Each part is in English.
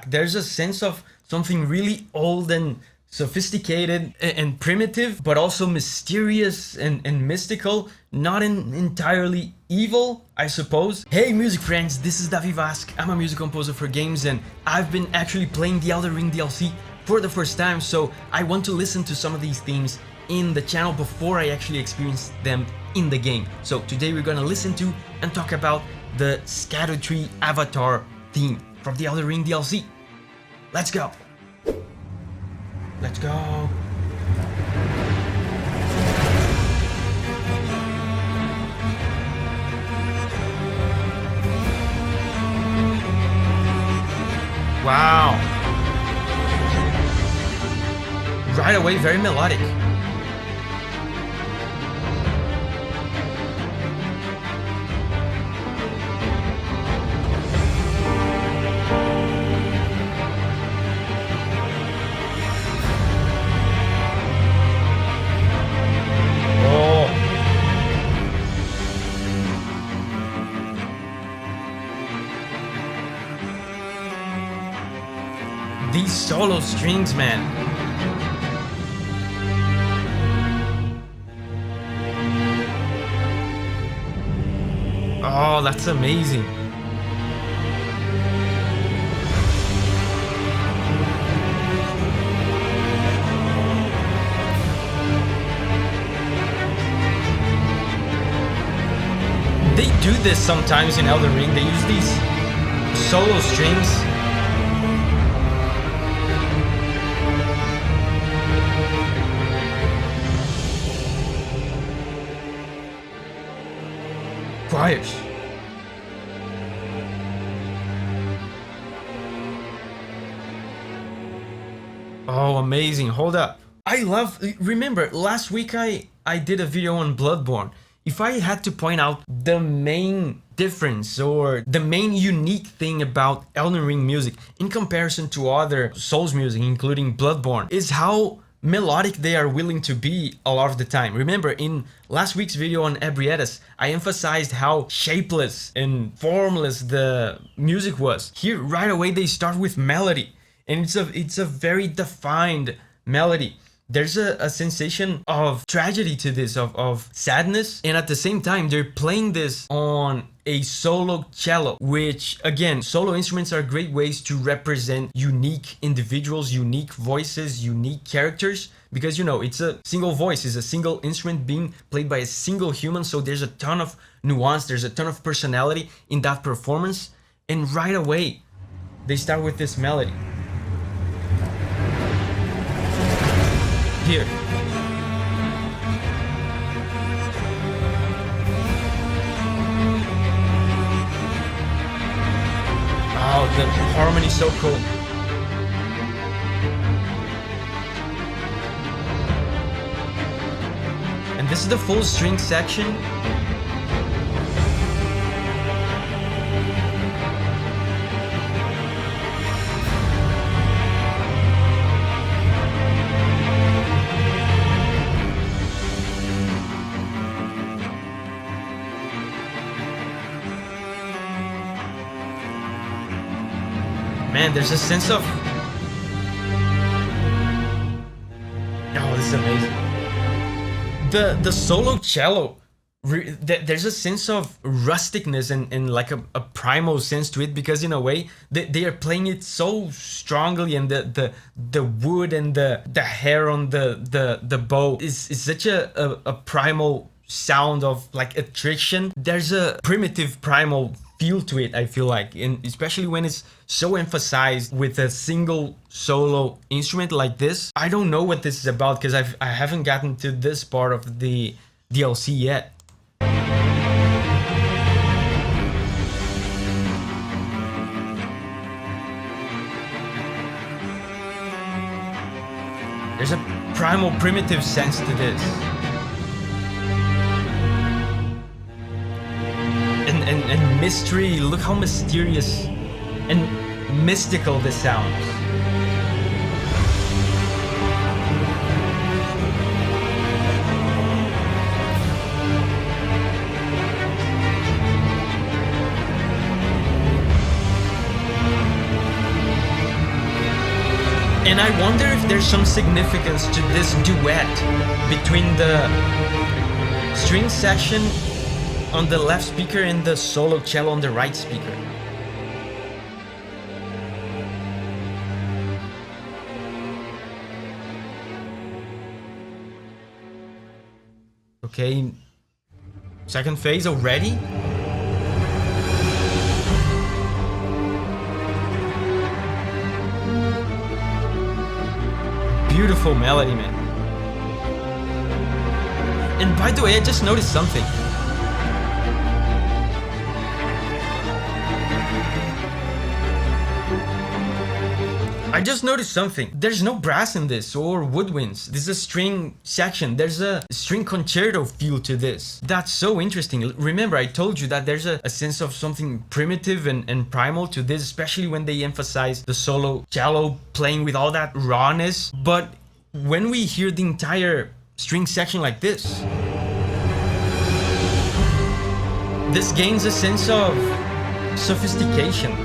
track. There's a sense of something really old and sophisticated and primitive, but also mysterious and mystical, not entirely evil, I suppose. Hey music friends, this is Davi Vasc. I'm a music composer for games, and I've been actually playing the Elden Ring DLC for the first time, so I want to listen to some of these themes in the channel before I actually experience them in the game. So today we're gonna listen to and talk about the Scadutree Avatar theme from the Elden Ring DLC. Let's go! Let's go! Wow! Right away, very melodic. These solo strings, man. Oh, that's amazing. They do this sometimes in Elden Ring. They use these solo strings. Choirs. Oh, amazing. Hold up. Remember, last week I did a video on Bloodborne. If I had to point out the main difference or the main unique thing about Elden Ring music in comparison to other Souls music, including Bloodborne, is how melodic they are willing to be a lot of the time. Remember, in last week's video on Ebriettas, I emphasized how shapeless and formless the music was. Here, right away, they start with melody, and it's a very defined melody. There's a sensation of tragedy to this, of sadness, and at the same time, they're playing this on a solo cello, which, again, solo instruments are great ways to represent unique individuals, unique voices, unique characters, because, you know, it's a single voice, it's a single instrument being played by a single human, so there's a ton of nuance, there's a ton of personality in that performance, and right away, they start with this melody. Here. Oh, the harmony is so cool. And this is the full string section. Man, there's a sense of... Oh, this is amazing. The solo cello, there's a sense of rusticness and like a primal sense to it, because in a way they are playing it so strongly, and the wood and the hair on the bow is such a primal sound of like attrition. There's a primitive primal feel to it, I feel like, and especially when it's so emphasized with a single solo instrument like this. I don't know what this is about, because I haven't gotten to this part of the DLC yet. There's a primal primitive sense to this. And mystery. Look how mysterious and mystical this sounds. And I wonder if there's some significance to this duet between the string section on the left speaker and the solo cello on the right speaker. Okay, second phase already? Beautiful melody, man. And by the way, I just noticed something. There's no brass in this or woodwinds. This is a string section. There's a string concerto feel to this. That's so interesting. Remember, I told you that there's a sense of something primitive and primal to this, especially when they emphasize the solo cello playing with all that rawness. But when we hear the entire string section like this gains a sense of sophistication.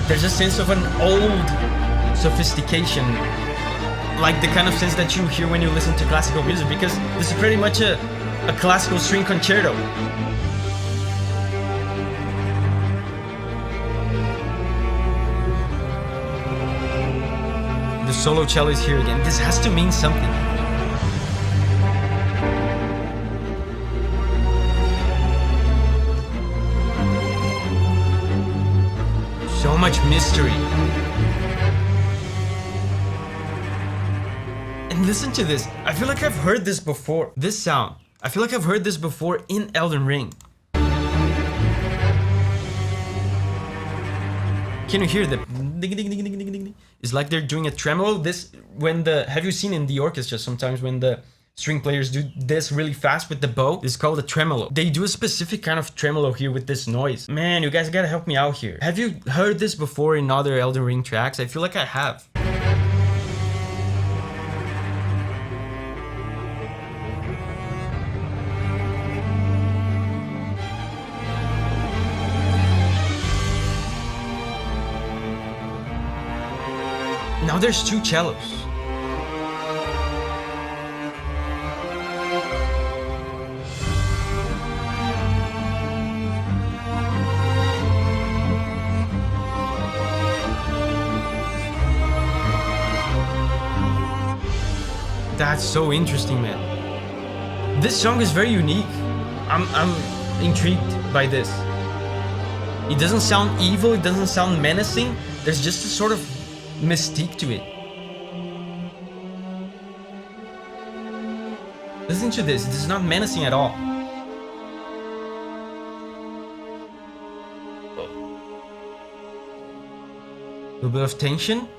There's a sense of an old sophistication, like the kind of sense that you hear when you listen to classical music, because this is pretty much a classical string concerto. The solo cello is here again. This has to mean something. So much mystery. And listen to this. I feel like I've heard this before. This sound. I feel like I've heard this before in Elden Ring. Can you hear the ding ding ding ding ding ding? It's like they're doing a tremolo. This have you seen in the orchestra sometimes when the string players do this really fast with the bow? It's called a tremolo. They do a specific kind of tremolo here with this noise. Man, you guys gotta help me out here. Have you heard this before in other Elden Ring tracks? I feel like I have. Now there's two cellos. That's so interesting, man. This song is very unique. I'm intrigued by this. It doesn't sound evil, it doesn't sound menacing. There's just a sort of mystique to it. Listen to this. This is not menacing at all. A little bit of tension.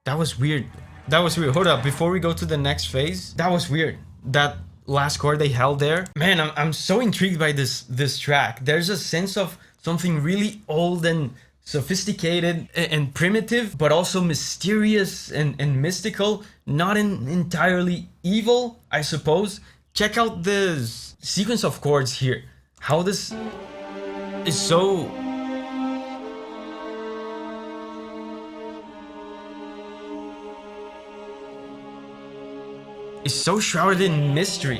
That was weird. That was weird. Hold up, before we go to the next phase, that was weird. That last chord they held there. Man, I'm so intrigued by this track. There's a sense of something really old and sophisticated and primitive, but also mysterious and mystical. Not entirely evil, I suppose. Check out this sequence of chords here. How this is so... is so shrouded in mystery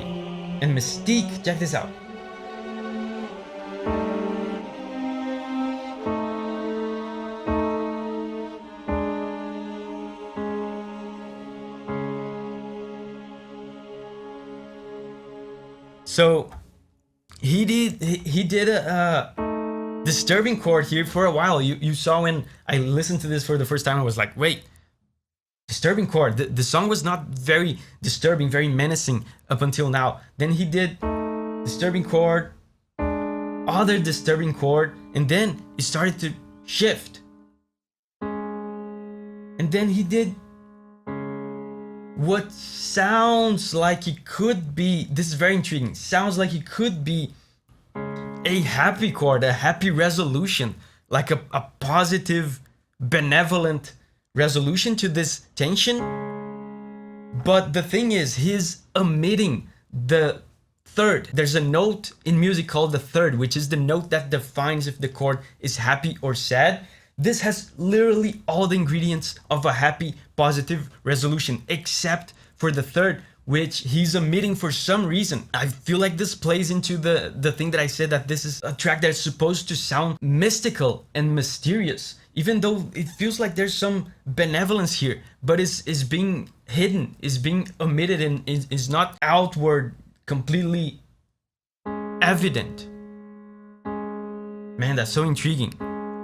and mystique. Check this out. So he did a disturbing chord here for a while. You saw when I listened to this for the first time, I was like, wait, disturbing chord. The song was not very disturbing, very menacing up until now. Then he did disturbing chord, other disturbing chord, and then it started to shift. And then he did what sounds like it could be, this is very intriguing, sounds like it could be a happy chord, a happy resolution, like a positive, benevolent resolution to this tension. But the thing is, he's omitting the third. There's a note in music called the third, which is the note that defines if the chord is happy or sad. This has literally all the ingredients of a happy, positive resolution, except for the third, which he's omitting for some reason. I feel like this plays into the thing that I said, that this is a track that's supposed to sound mystical and mysterious, even though it feels like there's some benevolence here, but is being hidden, is being omitted, and is not outward, completely evident. Man, that's so intriguing.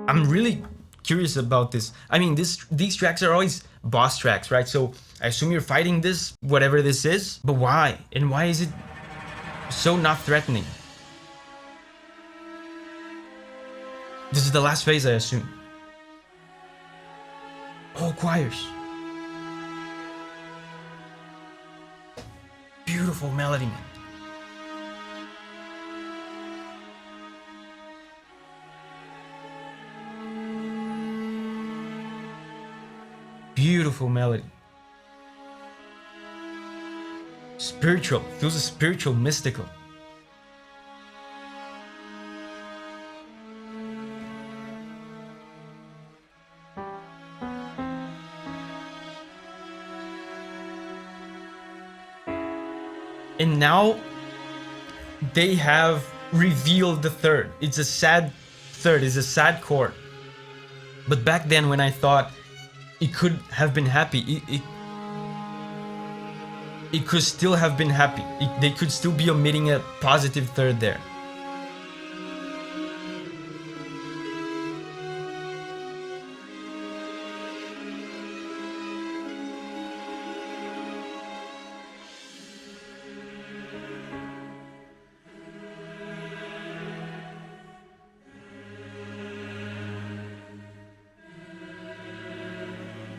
I'm really curious about this. I mean, these tracks are always boss tracks, right? So I assume you're fighting this, whatever this is, but why? And why is it so not threatening? This is the last phase, I assume. Oh, choirs. Beautiful melody, man. Beautiful melody. Spiritual. Feels spiritual, mystical. And now they have revealed the third. It's a sad third, it's a sad chord. But back then, when I thought it could have been happy, it could still have been happy. They could still be omitting a positive third there.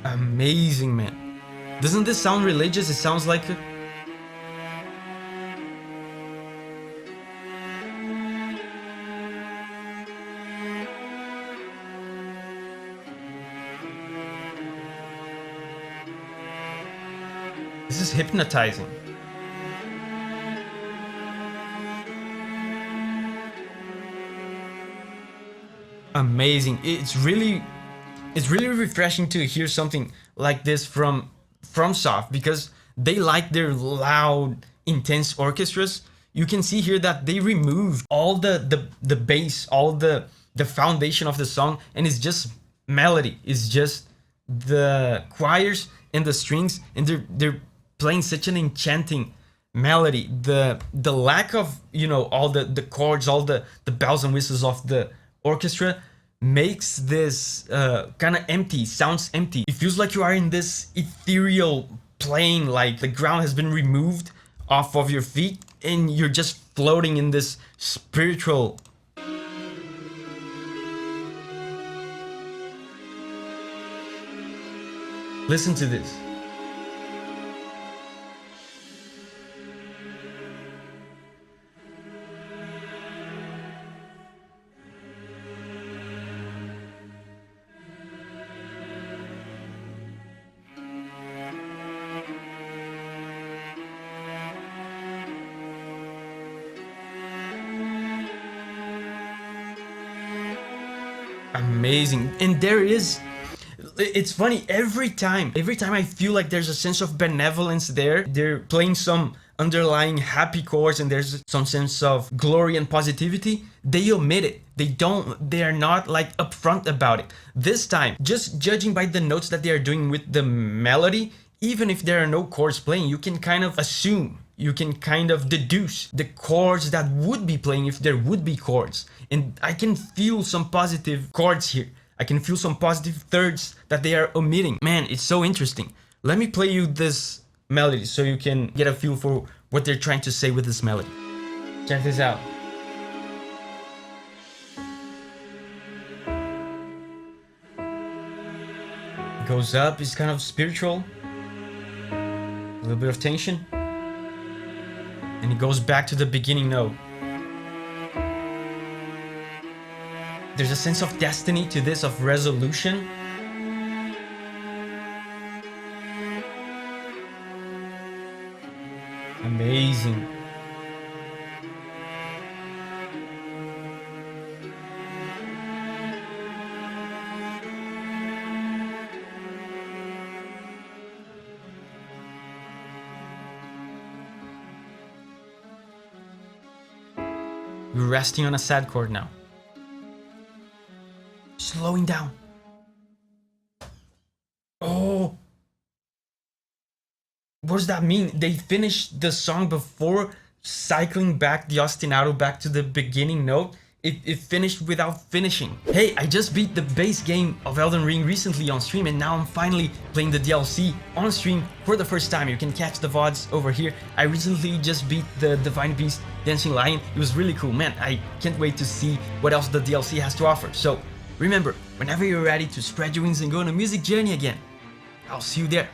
Amazing, man. Doesn't this sound religious? It sounds like a... This is hypnotizing. Amazing. It's really refreshing to hear something like this from Soft, because they like their loud, intense orchestras. You can see here that they removed all the bass, all the foundation of the song, and it's just melody. It's just the choirs and the strings, and they're playing such an enchanting melody. The lack of, you know, all the chords, all the bells and whistles of the orchestra makes this kind of empty, sounds empty. It feels like you are in this ethereal plane, like the ground has been removed off of your feet and you're just floating in this spiritual... Listen to this. Amazing. And there is, it's funny, every time I feel like there's a sense of benevolence there, they're playing some underlying happy chords and there's some sense of glory and positivity, they omit it. They are not like upfront about it. This time, just judging by the notes that they are doing with the melody, even if there are no chords playing, you can kind of assume, you can kind of deduce the chords that would be playing if there would be chords. And I can feel some positive chords here. I can feel some positive thirds that they are omitting. Man, it's so interesting. Let me play you this melody so you can get a feel for what they're trying to say with this melody. Check this out. It goes up, it's kind of spiritual. A little bit of tension. And it goes back to the beginning note. There's a sense of destiny to this, of resolution. Amazing. You're resting on a sad chord now. Slowing down. Oh. What does that mean? They finished the song before cycling back the ostinato back to the beginning note. It finished without finishing. Hey, I just beat the base game of Elden Ring recently on stream, and now I'm finally playing the DLC on stream for the first time. You can catch the VODs over here. I recently just beat the Divine Beast Dancing Lion. It was really cool, man. I can't wait to see what else the DLC has to offer. So remember, whenever you're ready to spread your wings and go on a music journey again, I'll see you there.